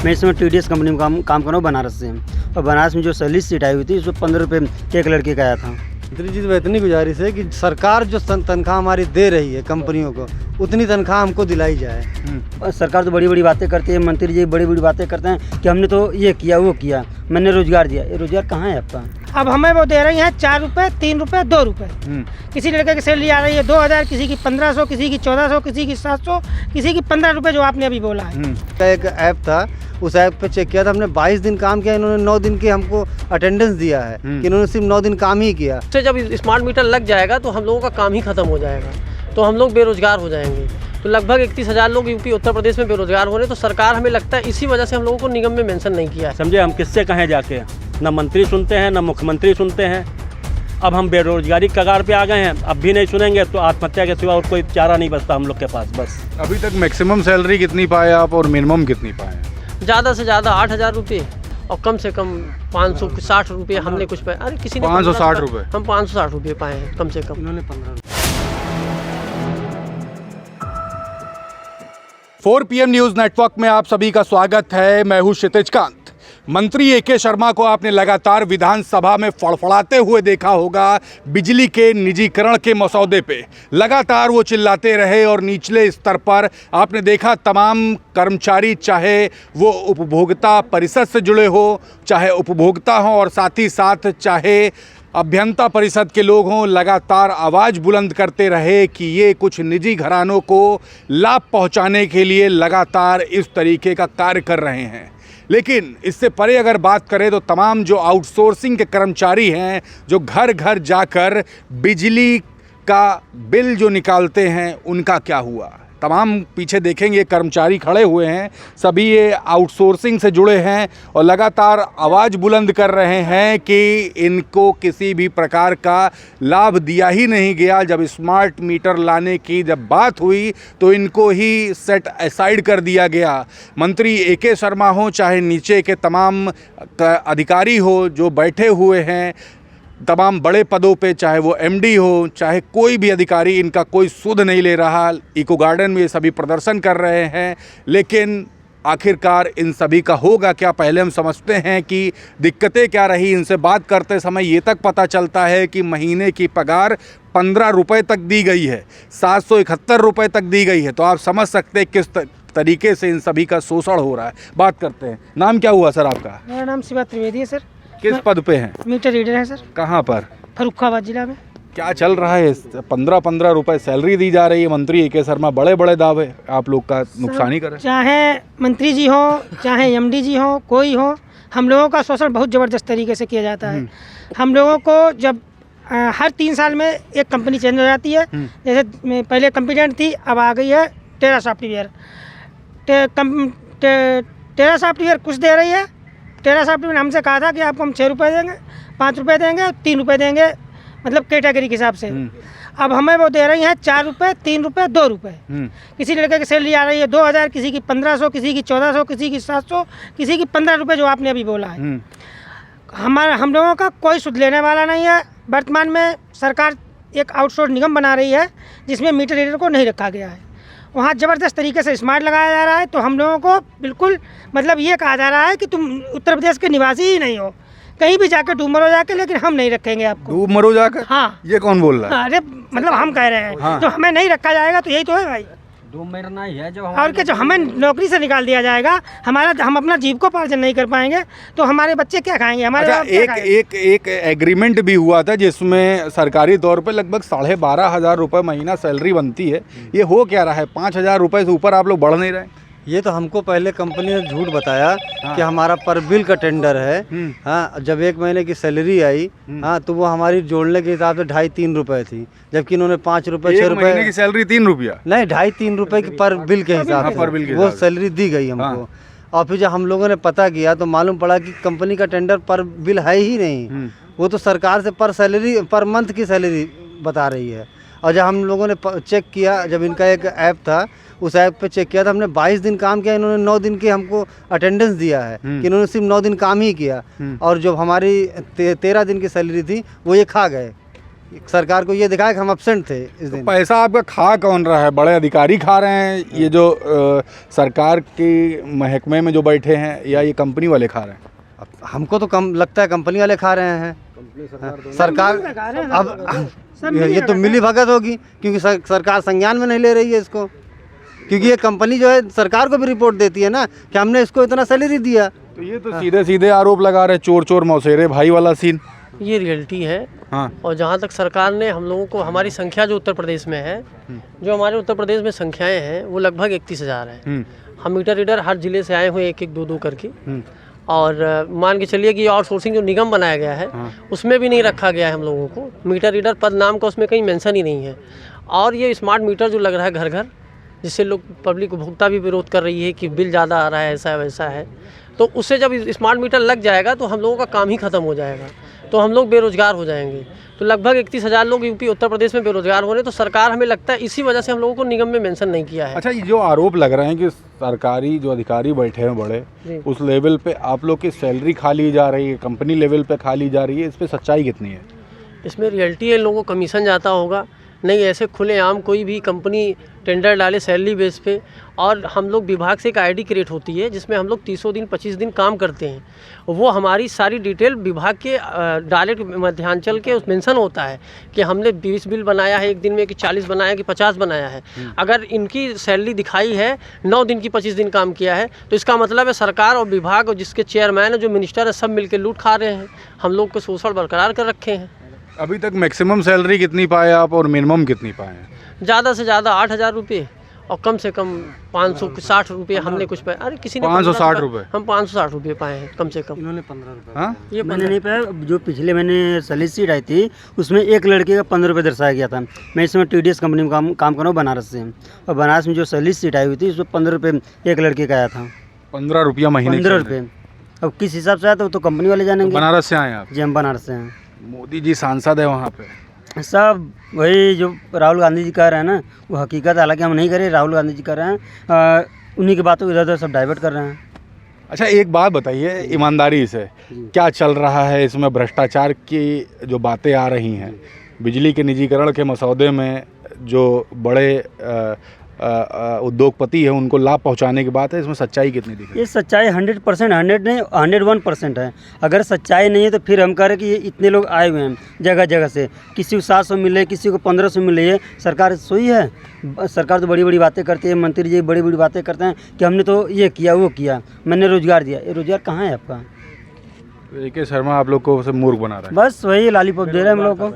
मैं इस समय TDS कंपनी में काम कर रहा हूँ बनारस से। और बनारस में जो सैलरी सीट आई हुई थी उसमें 15 रुपये के एक लड़के का आया था। मंत्री जी से इतनी गुजारिश है कि सरकार जो तनख्वाह हमारी दे रही है कंपनियों को, उतनी तनख्वाह हमको दिलाई जाए। और सरकार तो बड़ी बड़ी बातें करती है, मंत्री जी बड़ी बड़ी बातें करते हैं कि हमने तो ये किया वो किया, मैंने रोजगार दिया। ये रोजगार कहाँ है आपका? अब हमें वो दे रही हैं 4 रुपये, 3 रुपये, 2 रुपये। किसी लड़के की सैलरी आ रही है 2000, किसी की 1500, किसी की 1400, किसी की 700, किसी की 15 रुपये, जो आपने अभी बोला है। एक ऐप था, उस ऐप पे चेक किया था हमने, 22 दिन काम किया, इन्होंने 9 दिन की हमको अटेंडेंस दिया है कि इन्होंने सिर्फ 9 दिन काम ही किया। से जब स्मार्ट मीटर लग जाएगा तो हम लोगों का काम ही खत्म हो जाएगा, तो हम लोग बेरोजगार हो जाएंगे। तो लगभग 31,000 लोग यूपी उत्तर प्रदेश में बेरोजगार हो रहे हैं। तो सरकार, हमें लगता है इसी वजह से हम लोगों को निगम में मेंशन नहीं किया है। समझे, हम किससे कहें जाके? न मंत्री सुनते हैं, न मुख्यमंत्री सुनते हैं। अब हम बेरोजगारी कगार पे आ गए हैं, अब भी नहीं सुनेंगे तो आत्महत्या के सिवा और कोई चारा नहीं बचता हम लोग के पास। बस अभी तक मैक्सिमम सैलरी कितनी पाए आप और मिनिमम कितनी पाए? ज़्यादा से ज़्यादा 8,000 रुपये और कम से कम 560 रुपये हमने कुछ पाए। अरे किसी ने 560 रुपये, हम 560 रुपये पाए हैं कम से कम। इन्होंने 15। 4 PM न्यूज नेटवर्क में आप सभी का स्वागत है। मैं हूं क्षितिज कांत। मंत्री AK शर्मा को आपने लगातार विधानसभा में फड़फड़ाते हुए देखा होगा। बिजली के निजीकरण के मसौदे पे लगातार वो चिल्लाते रहे और निचले स्तर पर आपने देखा तमाम कर्मचारी, चाहे वो उपभोक्ता परिषद से जुड़े हो, चाहे उपभोक्ता हों और साथ ही साथ चाहे अभियंता परिषद के लोग हों, लगातार आवाज़ बुलंद करते रहे कि ये कुछ निजी घरानों को लाभ पहुंचाने के लिए लगातार इस तरीके का कार्य कर रहे हैं। लेकिन इससे परे अगर बात करें तो तमाम जो आउटसोर्सिंग के कर्मचारी हैं, जो घर घर जाकर बिजली का बिल जो निकालते हैं, उनका क्या हुआ? तमाम पीछे देखेंगे कर्मचारी खड़े हुए हैं, सभी ये आउटसोर्सिंग से जुड़े हैं और लगातार आवाज़ बुलंद कर रहे हैं कि इनको किसी भी प्रकार का लाभ दिया ही नहीं गया। जब स्मार्ट मीटर लाने की जब बात हुई तो इनको ही सेट असाइड कर दिया गया। मंत्री AK शर्मा हो, चाहे नीचे के तमाम अधिकारी हो जो बैठे हुए हैं तमाम बड़े पदों पे, चाहे वो MD हो, चाहे कोई भी अधिकारी, इनका कोई सुध नहीं ले रहा। इको गार्डन में ये सभी प्रदर्शन कर रहे हैं, लेकिन आखिरकार इन सभी का होगा क्या? पहले हम समझते हैं कि दिक्कतें क्या रही। इनसे बात करते समय ये तक पता चलता है कि महीने की पगार 15 रुपये तक दी गई है, 771 रुपये तक दी गई है। तो आप समझ सकते हैं किस तरीके से इन सभी का शोषण हो रहा है। बात करते हैं। नाम क्या हुआ सर आपका? मेरा नाम शिवा त्रिवेदी है सर। किस पद पे हैं? मीटर रीडर है सर। कहाँ पर? फर्रुखाबाद जिला में। क्या चल रहा है? 15-15 रुपए सैलरी दी जा रही है। मंत्री AK शर्मा बड़े बड़े दावे आप लोग का नुकसान ही करे। चाहे मंत्री जी हो, चाहे MD जी हो, कोई हो, हम लोगों का शोषण बहुत ज़बरदस्त तरीके से किया जाता है। हम लोगों को जब हर 3 साल में एक कंपनी चेंज हो जाती है। जैसे पहले कंपिटेंट थी, अब आ गई है टेरा सॉफ्टवेयर। टेरा सॉफ्टवेयर कुछ दे रही है। टेरा सॉफ्टवेयर ने हमसे कहा था कि आपको हम 6 रुपये देंगे, 5 रुपये देंगे, 3 रुपये देंगे, मतलब कैटेगरी के हिसाब से। अब हमें वो दे रही हैं 4 रुपये, 3 रुपये, 2 रुपये। किसी लड़के की सैलरी आ रही है 2000, किसी की 1500, किसी की 1400, किसी की 700, किसी की 15 रुपये, जो आपने अभी बोला है। हम लोगों का कोई सुध लेने वाला नहीं है। वर्तमान में सरकार एक आउटसोर्स निगम बना रही है जिसमें मीटर रीडर को नहीं रखा गया है। वहाँ ज़बरदस्त तरीके से स्मार्ट लगाया जा रहा है। तो हम लोगों को बिल्कुल मतलब ये कहा जा रहा है कि तुम उत्तर प्रदेश के निवासी ही नहीं हो, कहीं भी जाकर डूब मरो जाके, लेकिन हम नहीं रखेंगे आपको। डूब मरो जाकर? हाँ। ये कौन बोल रहा है? अरे मतलब हम कह रहे हैं। हाँ। तो हमें नहीं रखा जाएगा तो यही तो है भाई, डूब मरना ही है। जो और क्या, जो हमें नौकरी से निकाल दिया जाएगा, हम अपना जीविकोपार्जन नहीं कर पाएंगे तो हमारे बच्चे क्या खाएंगे? हमारे एक एग्रीमेंट भी हुआ था जिसमें सरकारी तौर पे लगभग 12,500 रुपये महीना सैलरी बनती है। ये हो क्या रहा है? 5,000 रुपये से ऊपर आप लोग बढ़ नहीं रहे। ये तो हमको पहले कंपनी ने झूठ बताया कि हमारा पर बिल का टेंडर है। हाँ, जब 1 महीने की सैलरी आई, हाँ, तो वो हमारी जोड़ने के हिसाब से 2.5-3 रुपए थी, जबकि इन्होंने 5 रुपये 6 रुपये की सैलरी 3 रुपया नहीं, 2.5-3 रुपए की पर बिल के हिसाब से वो सैलरी दी गई हमको। और फिर जब हम लोगों ने पता किया तो मालूम पड़ा कि कंपनी का टेंडर पर बिल है ही नहीं। वो तो सरकार से पर मंथ की सैलरी बता रही है। और जब हम लोगों ने चेक किया, जब इनका एक ऐप था, उस ऐप पे चेक किया था हमने, 22 दिन काम किया, इन्होंने 9 दिन की हमको अटेंडेंस दिया है कि इन्होंने सिर्फ 9 दिन काम ही किया। और जो हमारी 13 दिन की सैलरी थी वो ये खा गए। सरकार को ये दिखाया कि हम अब्सेंट थे इस दिन। पैसा आपका खा कौन रहा है? बड़े अधिकारी खा रहे हैं, ये जो सरकार के महकमे में जो बैठे हैं, या ये कंपनी वाले खा रहे हैं? अब हमको तो कम लगता है कंपनी वाले खा रहे हैं। सरकार अब ये तो मिली भगत होगी, क्योंकि सरकार संज्ञान में नहीं ले रही है इसको, क्योंकि ये कंपनी जो है सरकार को भी रिपोर्ट देती है ना कि हमने इसको इतना सैलरी दिया। तो ये तो सीधे सीधे आरोप लगा रहे, चोर चोर मौसेरे भाई वाला सीन। ये रियलिटी है। हाँ। और जहाँ तक सरकार ने हम लोगों को, हमारी संख्या जो उत्तर प्रदेश में है, जो हमारे उत्तर प्रदेश में संख्याएं हैं वो लगभग 31,000 है। हम मीटर रीडर हर जिले से आए हुए, एक एक दो करके। और मान के चलिए कि आउटसोर्सिंग जो निगम बनाया गया है, उसमें भी नहीं रखा गया है हम लोगों को। मीटर रीडर पद नाम का उसमें कहीं मेंशन ही नहीं है। और ये स्मार्ट मीटर जो लग रहा है घर घर, जिससे लोग, पब्लिक उपभोक्ता भी विरोध कर रही है कि बिल ज़्यादा आ रहा है, ऐसा है वैसा है, तो उससे जब स्मार्ट मीटर लग जाएगा तो हम लोगों का काम ही ख़त्म हो जाएगा, तो हम लोग बेरोज़गार हो जाएंगे। तो लगभग 31,000 लोग यूपी उत्तर प्रदेश में बेरोज़गार हो रहे हैं। तो सरकार, हमें लगता है इसी वजह से हम लोगों को निगम में मेंशन नहीं किया है। अच्छा, ये जो आरोप लग रहे हैं कि सरकारी जो अधिकारी बैठे हैं बड़े, उस लेवल पे आप लोग की सैलरी खा ली जा रही है, कंपनी लेवल पे खा ली जा रही है, इस पे सच्चाई कितनी है? इसमें रियलिटी है, लोगों को कमीशन जाता होगा। नहीं ऐसे खुलेआम कोई भी कंपनी टेंडर डाले सैलरी बेस पे, और हम लोग विभाग से एक आईडी क्रिएट होती है जिसमें हम लोग 30 दिन 25 दिन काम करते हैं। वो हमारी सारी डिटेल विभाग के डायरेक्ट मध्यांचल के उस मेंशन होता है कि हमने 20 बिल बनाया है एक दिन में, कि 40 बनाया, कि 50 बनाया है। अगर इनकी सैलरी दिखाई है 9 दिन की 25 दिन काम किया है, तो इसका मतलब है सरकार और विभाग और जिसके चेयरमैन है, जो मिनिस्टर है, सब मिलकर लूट खा रहे हैं। हम लोग को शोषण बरकरार कर रखे हैं। अभी तक मैक्सिमम सैलरी कितनी पाए आप और मिनिमम कितनी पाए हैं? ज़्यादा से ज़्यादा 8,000 रुपये, और कम से कम 560 रुपये हमने कुछ पाए। अरे किसी ने 560 रुपये, हम 560 रुपये पाए हैं कम से कम। इन्होंने 15 रुपये। हाँ, ये मैंने नहीं पाया। जो पिछले महीने सैलरी शीट आई थी, उसमें एक लड़के का 15 रुपये दर्शाया गया था। मैं इसमें TDS कंपनी में काम कर रहा हूँ बनारस से, और बनारस में जो सैलरी शीट आई हुई थी उसमें 15 रुपये एक लड़के का आया था। 15 रुपया महीने? 15 रुपये। अब किस हिसाब से आया था तो कंपनी वाले जानेंगे। बनारस से आए आप? जी, हम बनारस से हैं। मोदी जी सांसद है वहाँ पे? सब वही जो राहुल गांधी जी कह रहे हैं ना, वो हकीकत है। हालांकि हम नहीं कर रहे, राहुल गांधी जी कर रहे हैं। उन्हीं की बातों को इधर उधर सब डाइवर्ट कर रहे हैं। अच्छा, एक बात बताइए ईमानदारी से, क्या चल रहा है इसमें? भ्रष्टाचार की जो बातें आ रही हैं, बिजली के निजीकरण के मसौदे में जो बड़े उद्योगपति है उनको लाभ पहुंचाने की बात है, इसमें सच्चाई कितनी दिख रही है? ये सच्चाई 100%, 100 नहीं 101% है। अगर सच्चाई नहीं है तो फिर हम कह रहे हैं कि ये इतने लोग आए हुए हैं जगह जगह से, किसी को 700 मिले, किसी को 1500 मिले। है सरकार सोई है? सरकार तो बड़ी बड़ी बातें करती है, मंत्री जी बड़ी बड़ी बातें करते हैं कि हमने तो ये किया वो किया, मैंने रोजगार दिया। ये रोजगार कहाँ है आपका? AK शर्मा आप लोग को मूर्ख बना रहा है। बस वही लॉलीपॉप दे रहे हैं हम लोग को।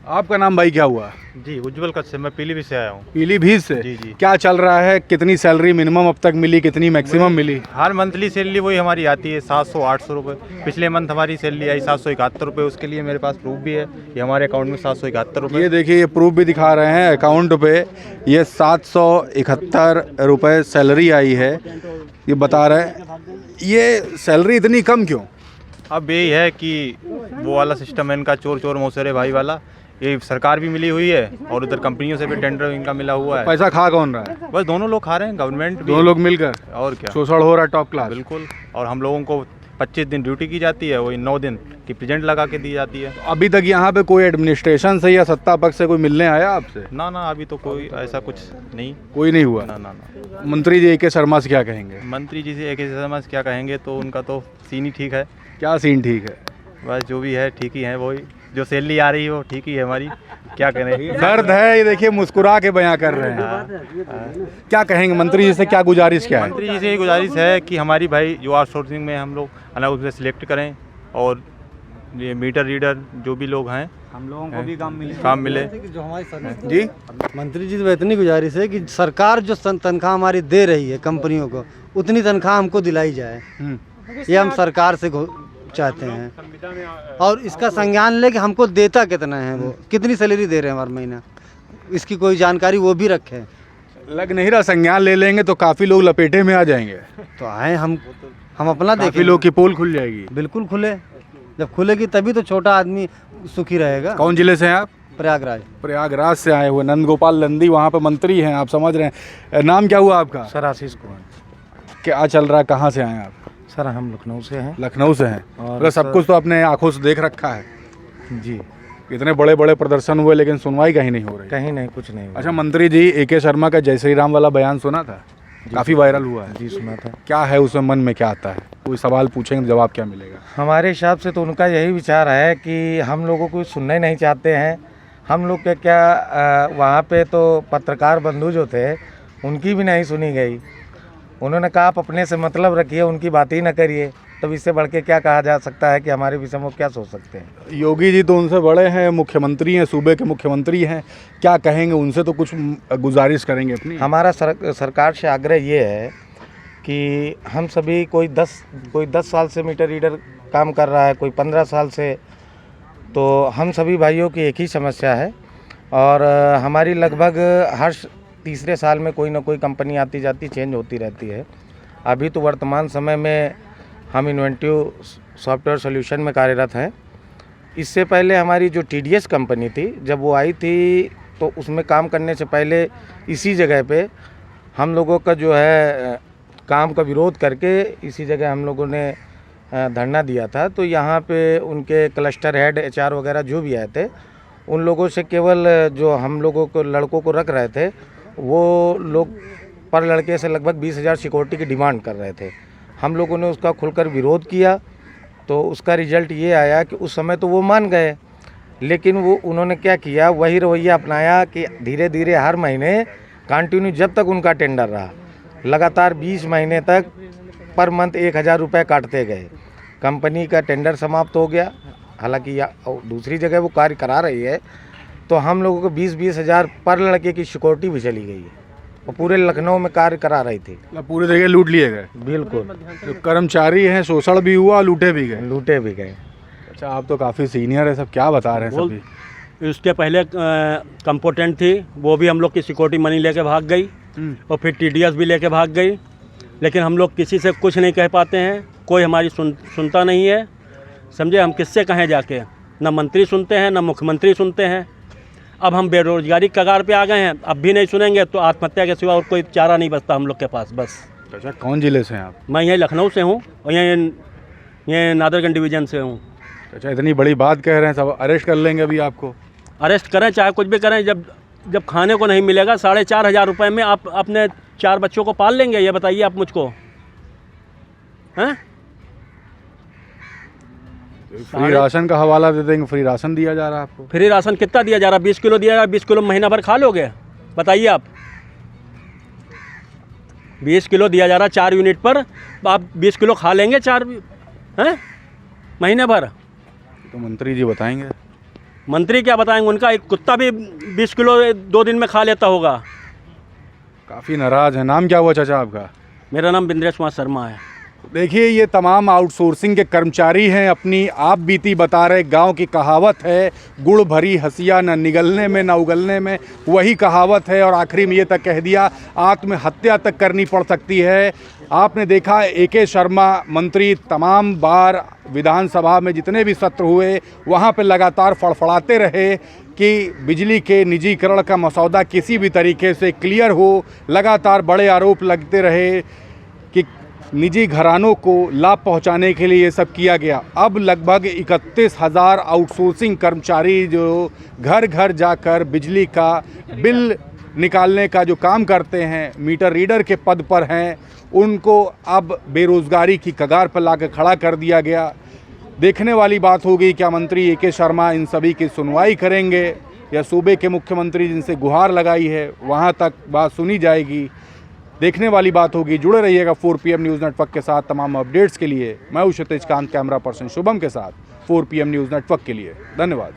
आपका नाम भाई क्या हुआ? जी, उज्जवल कश्यप, मैं पीलीभीत से आया हूँ। पीलीभीत से? जी जी। क्या चल रहा है? कितनी सैलरी मिनिमम अब तक मिली, कितनी मैक्सिमम मिली? हर मंथली सैलरी वही हमारी आती है 700-800 रुपये। पिछले मंथ हमारी सैलरी आई 771 रुपये। उसके लिए मेरे पास प्रूफ भी है, ये हमारे अकाउंट में 771 रुपये। ये देखिए, ये प्रूफ भी दिखा रहे हैं अकाउंट पे, ये 771 रुपये सैलरी आई है, ये बता रहे हैं। ये सैलरी इतनी कम क्यों? अब यही है कि वो वाला सिस्टम है इनका, चोर चोर मौसेरे भाई वाला। ये सरकार भी मिली हुई है और उधर कंपनियों से भी टेंडर इनका मिला हुआ है। पैसा खा कौन रहा है? बस दोनों लोग खा रहे हैं, गवर्नमेंट भी, दोनों लोग मिलकर। और क्या, शोषण हो रहा है टॉप क्लास। बिल्कुल। और हम लोगों को 25 दिन ड्यूटी की जाती है, वही 9 दिन की प्रेजेंट लगा के दी जाती है। अभी तक यहाँ पे कोई एडमिनिस्ट्रेशन से या सत्ता पक्ष से कोई मिलने आया आपसे? ना ना, अभी तो कोई ऐसा कुछ नहीं, कोई नहीं हुआ? ना ना ना। मंत्री जी AK शर्मा से क्या कहेंगे? मंत्री जी से AK शर्मा से क्या कहेंगे, तो उनका तो सीन ही ठीक है। क्या सीन ठीक है? बस जो भी है ठीक ही है, वही जो सैलरी आ रही है वो ठीक ही है हमारी, क्या करें। दर्द है, ये देखिए मुस्कुरा के बयां कर रहे हैं। क्या कहेंगे मंत्री जी से, क्या गुजारिश क्या है? मंत्री जी से ये गुजारिश है कि हमारी भाई जो आउटसोर्सिंग में हम लोग अनाउंस में सिलेक्ट करें, और ये मीटर रीडर जो भी लोग हैं, हम लोगों को भी काम मिले जो हमारी सर्विस। जी, मंत्री जी से इतनी गुजारिश है कि सरकार जो तनख्वाह हमारी दे रही है कंपनियों को, उतनी तनख्वाह हमको दिलाई जाए। ये हम सरकार से चाहते हैं। और इसका संज्ञान ले कि हमको देता कितना है, वो कितनी सैलरी दे रहे हैं हर महीना, इसकी कोई जानकारी वो भी रखें। लग नहीं रहा संज्ञान ले लेंगे तो काफ़ी लोग लपेटे में आ जाएंगे। तो आए हम अपना देखें। काफ़ी लोग की पोल खुल जाएगी। बिल्कुल खुले, जब खुलेगी तभी तो छोटा आदमी सुखी रहेगा। कौन जिले से हैं आप? प्रयागराज। प्रयागराज से आए हुए नंद गोपाल नंदी वहाँ पे मंत्री हैं, आप समझ रहे हैं। नाम क्या हुआ आपका? सर आशीष कुमार। क्या चल रहा है, कहाँ से आए आप? सर हम लखनऊ से हैं। लखनऊ से हैं, और मतलब सब कुछ तो अपने आंखों से देख रखा है। जी। इतने बड़े बड़े प्रदर्शन हुए लेकिन सुनवाई कहीं नहीं हो रही। कहीं नहीं, कुछ नहीं हुआ। अच्छा मंत्री जी, AK शर्मा का जय श्री राम वाला बयान सुना था, काफ़ी वायरल हुआ है। जी सुना था। क्या है उसमें, मन में क्या आता है? कोई सवाल पूछेंगे जवाब क्या मिलेगा? हमारे हिसाब से तो उनका यही विचार है कि हम लोगों को सुनना ही नहीं चाहते हैं। हम लोग के क्या वहाँ पे तो पत्रकार बंधु जो थे उनकी भी नहीं सुनी गई। उन्होंने कहा आप अपने से मतलब रखिए, उनकी बात ही न करिए। तब इससे बढ़ के क्या कहा जा सकता है कि हमारे विषय में क्या सोच सकते हैं। योगी जी तो उनसे बड़े हैं, मुख्यमंत्री हैं, सूबे के मुख्यमंत्री हैं, क्या कहेंगे उनसे? तो कुछ गुजारिश करेंगे अपनी? हमारा सरकार से आग्रह ये है कि हम सभी कोई 10 साल से मीटर रीडर काम कर रहा है, कोई 15 साल से, तो हम सभी भाइयों की एक ही समस्या है और हमारी लगभग हर तीसरे साल में कोई ना कोई कंपनी आती जाती चेंज होती रहती है। अभी तो वर्तमान समय में हम इन्वेंटिव सॉफ्टवेयर सॉल्यूशन में कार्यरत हैं। इससे पहले हमारी जो TDS कंपनी थी, जब वो आई थी तो उसमें काम करने से पहले इसी जगह पे हम लोगों का जो है काम का विरोध करके इसी जगह हम लोगों ने धरना दिया था। तो यहाँ पे उनके क्लस्टर हेड HR वगैरह जो भी आए थे, उन लोगों से केवल जो हम लोगों को लड़कों को रख रहे थे, वो लोग पर लड़के से लगभग 20,000 सिक्योरिटी की डिमांड कर रहे थे। हम लोगों ने उसका खुलकर विरोध किया तो उसका रिजल्ट ये आया कि उस समय तो वो मान गए, लेकिन वो उन्होंने क्या किया, वही रवैया अपनाया कि धीरे धीरे हर महीने कंटिन्यू, जब तक उनका टेंडर रहा, लगातार 20 महीने तक पर मंथ 1,000 रुपये काटते गए। कंपनी का टेंडर समाप्त हो गया, हालांकि दूसरी जगह वो कार्य करा रही है, तो हम लोगों को 20-20 हज़ार पर लड़के की सिक्योरिटी भी चली गई है और पूरे लखनऊ में कार्य करा रही थी। पूरी जगह लूट लिए गए? बिल्कुल, तो कर्मचारी हैं, शोषण भी हुआ, लूटे भी गए? लूटे भी गए। अच्छा, आप तो काफ़ी सीनियर है, सब क्या बता रहे हैं सभी? इसके पहले कंपोटेंट थी, वो भी हम लोग की सिक्योरिटी मनी लेके भाग गई और फिर TDS भी लेके भाग गई, लेकिन हम लोग किसी से कुछ नहीं कह पाते हैं, कोई हमारी सुनता नहीं है। समझे, हम किससे कहें जाके? ना मंत्री सुनते हैं, ना मुख्यमंत्री सुनते हैं। अब हम बेरोजगारी कगार पे आ गए हैं, अब भी नहीं सुनेंगे तो आत्महत्या के सिवा और कोई चारा नहीं बचता हम लोग के पास बस। अच्छा, कौन जिले से हैं आप? मैं यहीं लखनऊ से हूँ और ये नादरगंज डिवीज़न से हूँ। अच्छा, इतनी बड़ी बात कह रहे हैं, सब अरेस्ट कर लेंगे अभी आपको? अरेस्ट करें चाहे कुछ भी करें, जब खाने को नहीं मिलेगा 4,500 रुपये में आप अपने 4 बच्चों को पाल लेंगे? ये बताइए आप मुझको, हैं? फ्री राशन का हवाला दे देंगे, फ्री राशन दिया जा रहा है आपको? फ्री राशन कितना दिया जा रहा है? 20 किलो दिया जा रहा है, 20 किलो महीना भर खा लोगे? बताइए आप। 20 किलो दिया जा रहा है 4 यूनिट पर, आप 20 किलो खा लेंगे 4 हैं महीने भर? तो मंत्री जी बताएंगे। मंत्री क्या बताएंगे? उनका एक कुत्ता भी 20 किलो 2 दिन में खा लेता होगा। काफ़ी नाराज़ है। नाम क्या हुआ चाचा आपका? मेरा नाम बिंद्रेश कुमार शर्मा है। देखिए, ये तमाम आउटसोर्सिंग के कर्मचारी हैं, अपनी आप बीती बता रहे। गांव की कहावत है, गुड़ भरी हंसिया न निगलने में न उगलने में, वही कहावत है। और आखिरी में ये तक कह दिया, आत्महत्या तक करनी पड़ सकती है। आपने देखा AK शर्मा मंत्री तमाम बार विधानसभा में जितने भी सत्र हुए वहाँ पे लगातार फड़फड़ाते रहे कि बिजली के निजीकरण का मसौदा किसी भी तरीके से क्लियर हो। लगातार बड़े आरोप लगते रहे कि निजी घरानों को लाभ पहुंचाने के लिए ये सब किया गया। अब लगभग 31,000 आउटसोर्सिंग कर्मचारी जो घर घर जाकर बिजली का बिल निकालने का जो काम करते हैं, मीटर रीडर के पद पर हैं, उनको अब बेरोज़गारी की कगार पर लाकर खड़ा कर दिया गया। देखने वाली बात होगी क्या मंत्री AK शर्मा इन सभी की सुनवाई करेंगे या सूबे के मुख्यमंत्री जिनसे गुहार लगाई है वहाँ तक बात सुनी जाएगी। देखने वाली बात होगी। जुड़े रहिएगा 4 PM न्यूज़ नेटवर्क के साथ तमाम अपडेट्स के लिए। मैं हूं क्षितिज कांत, कैमरा पर्सन शुभम के साथ 4 PM न्यूज़ नेटवर्क के लिए। धन्यवाद।